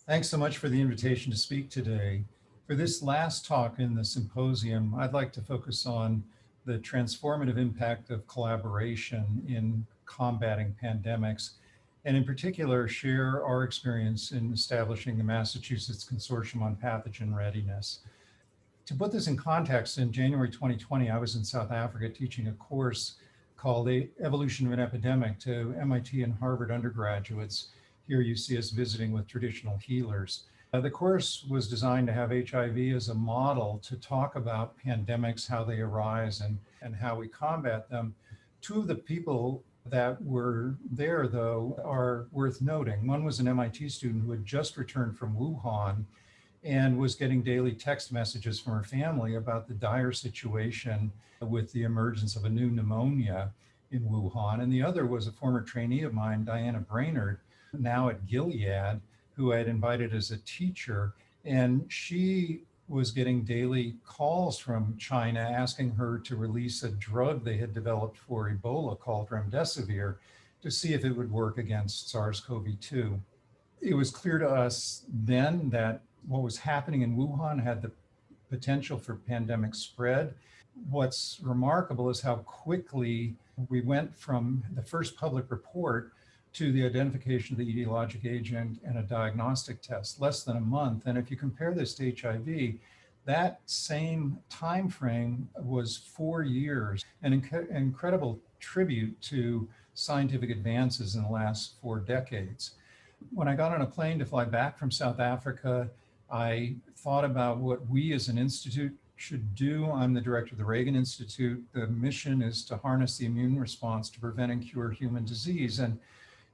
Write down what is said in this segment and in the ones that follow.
Thanks so much for the invitation to speak today. For this last talk in the symposium, I'd like to focus on the transformative impact of collaboration in combating pandemics, and in particular, share our experience in establishing the Massachusetts Consortium on Pathogen Readiness. To put this in context, in January 2020, I was in South Africa teaching a course called The Evolution of an Epidemic to MIT and Harvard undergraduates. Here you see us visiting with traditional healers. The course was designed to have HIV as a model to talk about pandemics, how they arise, and how we combat them. Two of the people that were there, though, are worth noting. One was an MIT student who had just returned from Wuhan and was getting daily text messages from her family about the dire situation with the emergence of a new pneumonia in Wuhan. And the other was a former trainee of mine, Diana Brainerd, now at Gilead, who I had invited as a teacher. And she was getting daily calls from China asking her to release a drug they had developed for Ebola called remdesivir to see if it would work against SARS-CoV-2. It was clear to us then that what was happening in Wuhan had the potential for pandemic spread. What's remarkable is how quickly we went from the first public report to the identification of the etiologic agent and a diagnostic test, less than a month. And if you compare this to HIV, that same time frame was 4 years, an incredible tribute to scientific advances in the last 4 decades. When I got on a plane to fly back from South Africa, I thought about what we as an institute should do. I'm the director of the Reagan Institute. The mission is to harness the immune response to prevent and cure human disease. And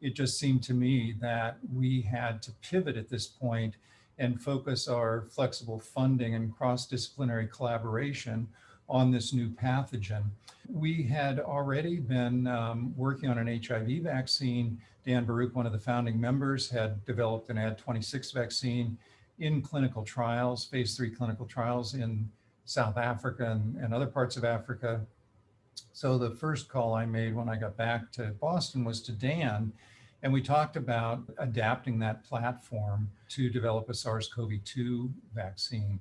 it just seemed to me that we had to pivot at this point and focus our flexible funding and cross-disciplinary collaboration on this new pathogen. We had already been working on an HIV vaccine. Dan Baruch, one of the founding members, had developed an Ad26 vaccine in clinical trials, phase 3 clinical trials in South Africa and other parts of Africa. So the first call I made when I got back to Boston was to Dan, and we talked about adapting that platform to develop a SARS-CoV-2 vaccine.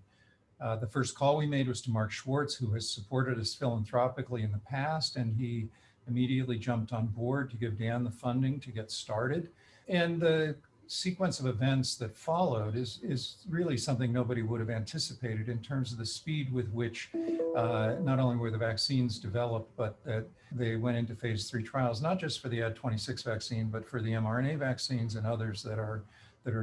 The first call we made was to Mark Schwartz, who has supported us philanthropically in the past, and he immediately jumped on board to give Dan the funding to get started. And the sequence of events that followed is really something nobody would have anticipated in terms of the speed with which not only were the vaccines developed, but that they went into phase 3 trials, not just for the Ad26 vaccine, but for the mRNA vaccines and others that are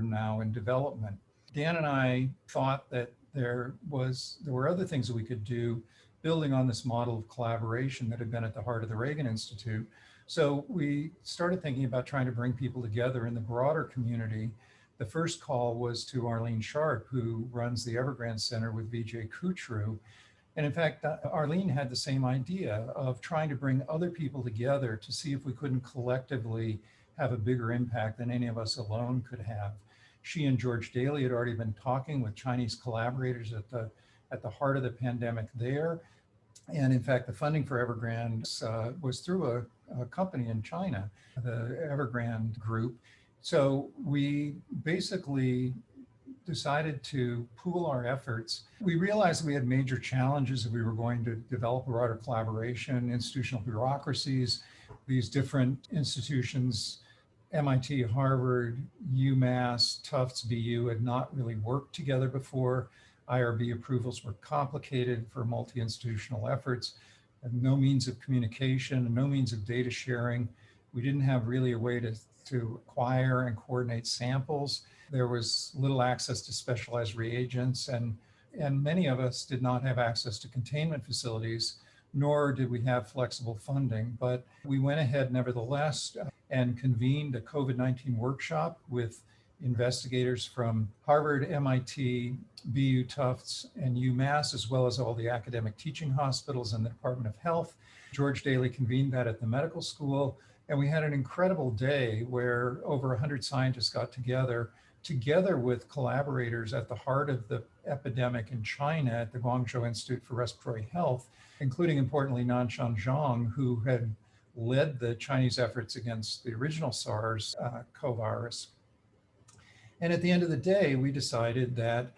now in development. Dan and I thought that there were other things that we could do building on this model of collaboration that had been at the heart of the Reagan Institute. So we started thinking about trying to bring people together in the broader community. The first call was to Arlene Sharp, who runs the Evergrande Center with Vijay Kutru. And in fact, Arlene had the same idea of trying to bring other people together to see if we couldn't collectively have a bigger impact than any of us alone could have. She and George Daly had already been talking with Chinese collaborators at the heart of the pandemic there. And in fact, the funding for Evergrande was through a company in China, the Evergrande Group. So we basically decided to pool our efforts. We realized that we had major challenges if we were going to develop a broader collaboration, institutional bureaucracies, these different institutions, MIT, Harvard, UMass, Tufts, BU had not really worked together before. IRB approvals were complicated for multi-institutional efforts, and no means of communication, and no means of data sharing. We didn't have really a way to acquire and coordinate samples. There was little access to specialized reagents, and many of us did not have access to containment facilities, nor did we have flexible funding. But we went ahead nevertheless and convened a COVID-19 workshop with investigators from Harvard, MIT, BU Tufts, and UMass, as well as all the academic teaching hospitals and the Department of Health. George Daly convened that at the medical school, and we had an incredible day where over 100 scientists got together with collaborators at the heart of the epidemic in China at the Guangzhou Institute for Respiratory Health, including, importantly, Nanshan Zhang, who had led the Chinese efforts against the original SARS-CoV virus. And at the end of the day, we decided that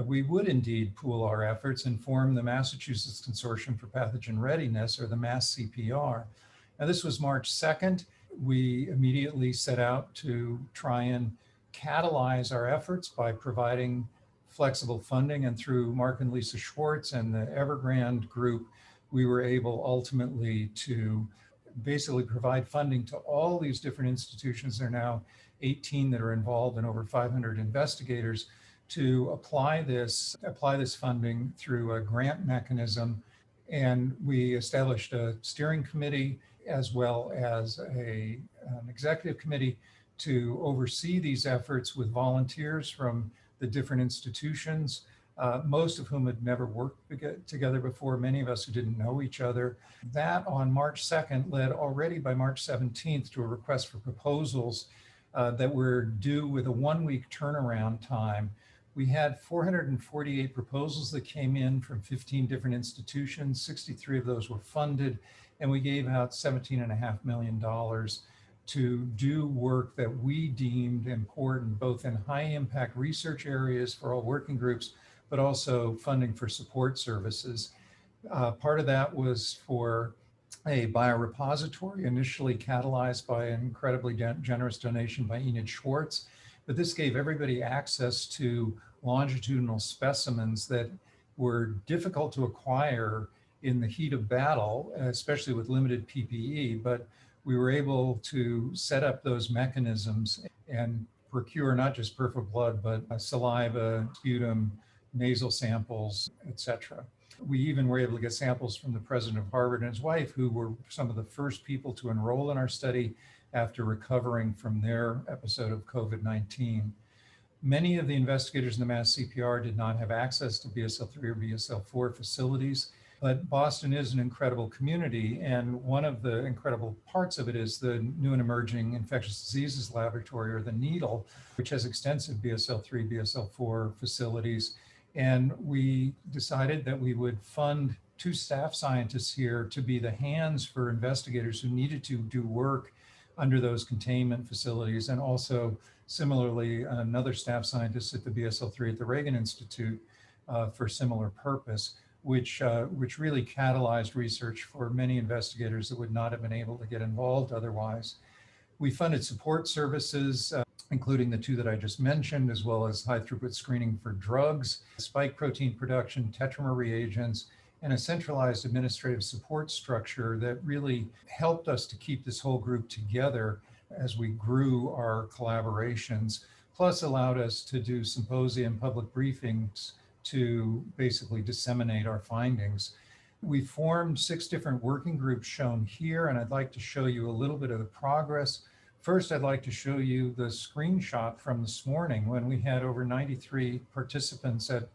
we would indeed pool our efforts and form the Massachusetts Consortium for Pathogen Readiness, or the MassCPR. Now, this was March 2nd. We immediately set out to try and catalyze our efforts by providing flexible funding. And through Mark and Lisa Schwartz and the Evergrande group, we were able ultimately to basically provide funding to all these different institutions. There are now 18 that are involved and over 500 investigators to apply this funding through a grant mechanism. And we established a steering committee as well as an executive committee to oversee these efforts with volunteers from the different institutions, most of whom had never worked together before, many of us who didn't know each other. That on March 2nd led already by March 17th to a request for proposals that were due with a 1-week turnaround time. We had 448 proposals that came in from 15 different institutions. 63 of those were funded, and we gave out $17.5 million to do work that we deemed important, both in high impact research areas for all working groups, but also funding for support services. Part of that was for a biorepository, initially catalyzed by an incredibly generous donation by Enid Schwartz. But this gave everybody access to longitudinal specimens that were difficult to acquire in the heat of battle, especially with limited PPE. But we were able to set up those mechanisms and procure not just peripheral blood, but saliva, sputum, nasal samples, etc. We even were able to get samples from the president of Harvard and his wife, who were some of the first people to enroll in our study after recovering from their episode of COVID-19. Many of the investigators in the MassCPR did not have access to BSL-3 or BSL-4 facilities, but Boston is an incredible community, and one of the incredible parts of it is the New and Emerging Infectious Diseases Laboratory, or the NEEDL, which has extensive BSL-3, BSL-4 facilities. And we decided that we would fund 2 staff scientists here to be the hands for investigators who needed to do work under those containment facilities, and also similarly another staff scientist at the BSL-3 at the Reagan Institute for similar purpose, which really catalyzed research for many investigators that would not have been able to get involved otherwise. We funded support services, including the 2 that I just mentioned, as well as high throughput screening for drugs, spike protein production, tetramer reagents, and a centralized administrative support structure that really helped us to keep this whole group together as we grew our collaborations, plus allowed us to do symposium public briefings to basically disseminate our findings. We formed 6 different working groups shown here, and I'd like to show you a little bit of the progress. First, I'd like to show you the screenshot from this morning when we had over 93 participants at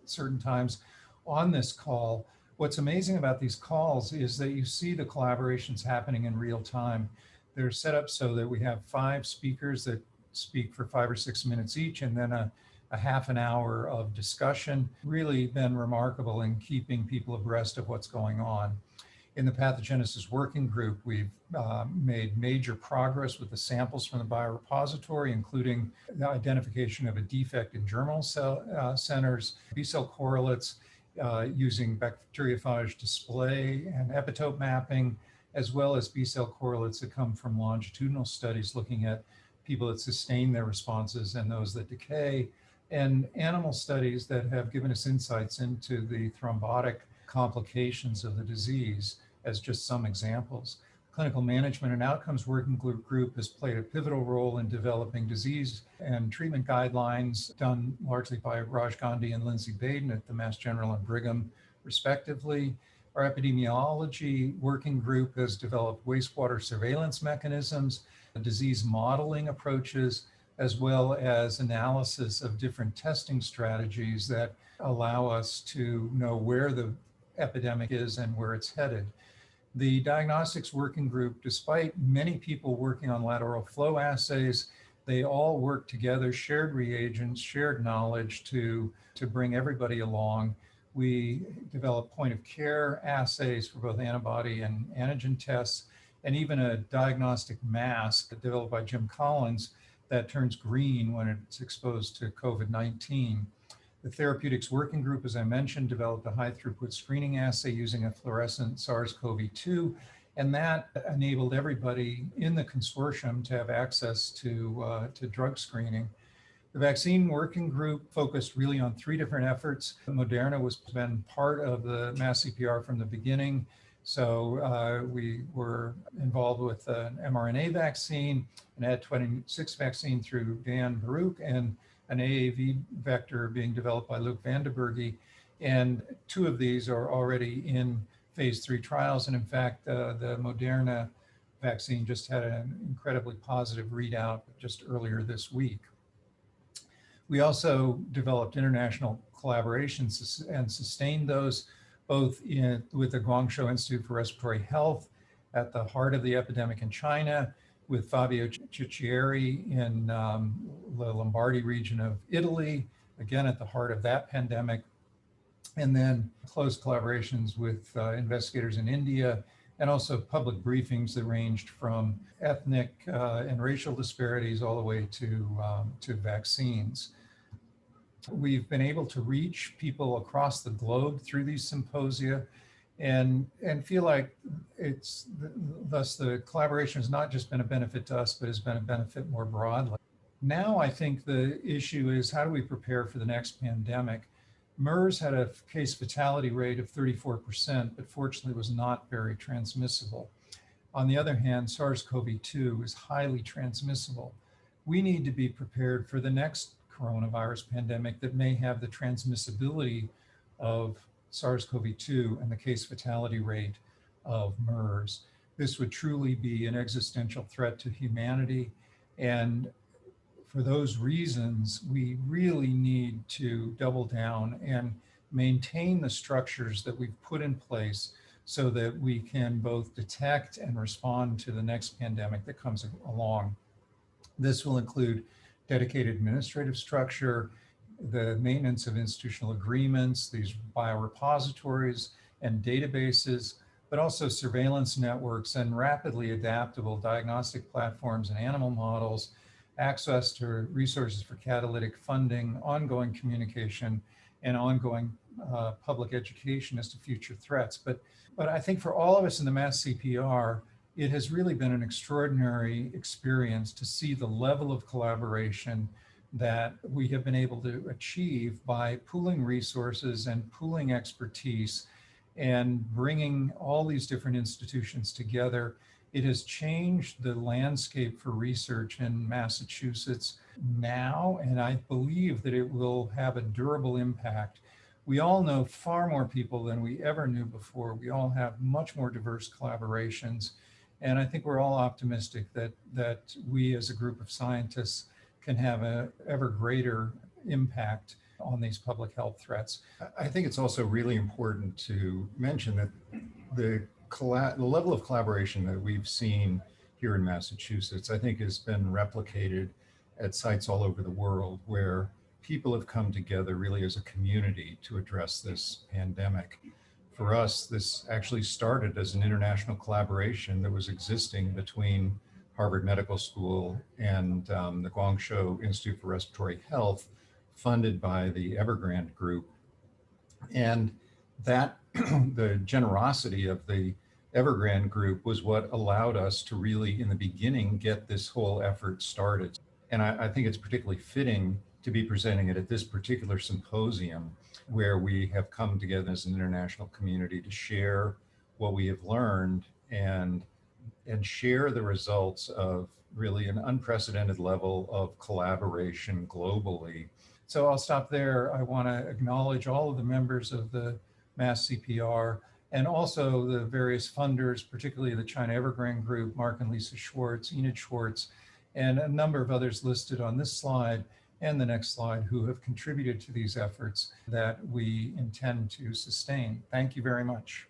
certain times on this call. What's amazing about these calls is that you see the collaborations happening in real time. They're set up so that we have 5 speakers that speak for 5 or 6 minutes each, and then a half an hour of discussion. Really been remarkable in keeping people abreast of what's going on. In the pathogenesis working group, we've made major progress with the samples from the biorepository, including the identification of a defect in germinal cell centers, B-cell correlates using bacteriophage display and epitope mapping, as well as B-cell correlates that come from longitudinal studies looking at people that sustain their responses and those that decay, and animal studies that have given us insights into the thrombotic complications of the disease, as just some examples. Clinical management and outcomes working group has played a pivotal role in developing disease and treatment guidelines done largely by Raj Gandhi and Lindsay Baden at the Mass General and Brigham, respectively. Our epidemiology working group has developed wastewater surveillance mechanisms, disease modeling approaches, as well as analysis of different testing strategies that allow us to know where the epidemic is and where it's headed. The diagnostics working group, despite many people working on lateral flow assays, they all work together, shared reagents, shared knowledge to bring everybody along. We develop point of care assays for both antibody and antigen tests, and even a diagnostic mask developed by Jim Collins that turns green when it's exposed to COVID-19. The therapeutics working group, as I mentioned, developed a high throughput screening assay using a fluorescent SARS-CoV-2, and that enabled everybody in the consortium to have access to drug screening. The vaccine working group focused really on three different efforts. Moderna has been part of the MassCPR from the beginning. So we were involved with an mRNA vaccine, an Ad26 vaccine through Dan Baruch, and an AAV vector being developed by Luc van den Berghe. And two of these are already in phase 3 trials. And in fact, the Moderna vaccine just had an incredibly positive readout just earlier this week. We also developed international collaborations and sustained those, both with the Guangzhou Institute for Respiratory Health at the heart of the epidemic in China, with Fabio Ciccieri in the Lombardy region of Italy, again at the heart of that pandemic, and then close collaborations with investigators in India, and also public briefings that ranged from ethnic and racial disparities all the way to vaccines. We've been able to reach people across the globe through these symposia and feel like thus the collaboration has not just been a benefit to us, but has been a benefit more broadly. Now I think the issue is, how do we prepare for the next pandemic? MERS had a case fatality rate of 34%, but fortunately was not very transmissible. On the other hand, SARS-CoV-2 is highly transmissible. We need to be prepared for the next coronavirus pandemic that may have the transmissibility of SARS-CoV-2 and the case fatality rate of MERS. This would truly be an existential threat to humanity. And for those reasons, we really need to double down and maintain the structures that we've put in place so that we can both detect and respond to the next pandemic that comes along. This will include dedicated administrative structure, the maintenance of institutional agreements, these biorepositories and databases, but also surveillance networks and rapidly adaptable diagnostic platforms and animal models, access to resources for catalytic funding, ongoing communication, and ongoing public education as to future threats. But I think for all of us in the MassCPR, it has really been an extraordinary experience to see the level of collaboration that we have been able to achieve by pooling resources and pooling expertise and bringing all these different institutions together. It has changed the landscape for research in Massachusetts now, and I believe that it will have a durable impact. We all know far more people than we ever knew before. We all have much more diverse collaborations. And I think we're all optimistic that we as a group of scientists can have an ever greater impact on these public health threats. I think it's also really important to mention that the level of collaboration that we've seen here in Massachusetts, I think, has been replicated at sites all over the world where people have come together really as a community to address this pandemic. For us, this actually started as an international collaboration that was existing between Harvard Medical School and the Guangzhou Institute for Respiratory Health, funded by the Evergrande Group. And that the generosity of the Evergrande Group was what allowed us to really, in the beginning, get this whole effort started. And I think it's particularly fitting to be presenting it at this particular symposium, where we have come together as an international community to share what we have learned and share the results of really an unprecedented level of collaboration globally. So I'll stop there. I want to acknowledge all of the members of the MassCPR and also the various funders, particularly the China Evergrande Group, Mark and Lisa Schwartz, Enid Schwartz, and a number of others listed on this slide and the next slide who have contributed to these efforts that we intend to sustain. Thank you very much.